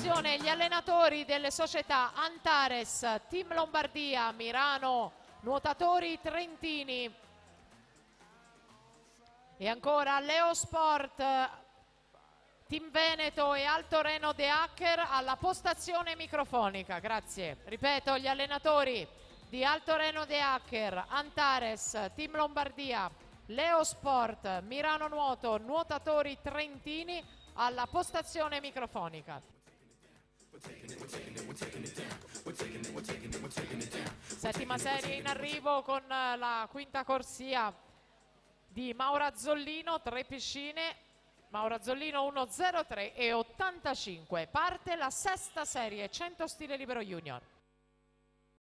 postazione gli allenatori delle società Antares, Team Lombardia, Mirano, nuotatori trentini. E ancora Leo Sport, Team Veneto e Alto Reno De Hacker alla postazione microfonica. Grazie. Ripeto, gli allenatori di Alto Reno De Hacker, Antares, Team Lombardia, Leo Sport, Mirano Nuoto, nuotatori trentini alla postazione microfonica. Settima serie in arrivo con la quinta corsia di Mauro Azzolino, 3 piscine. Mauro Azzolino 1.03 e 85. Parte la sesta serie 100 stile libero junior.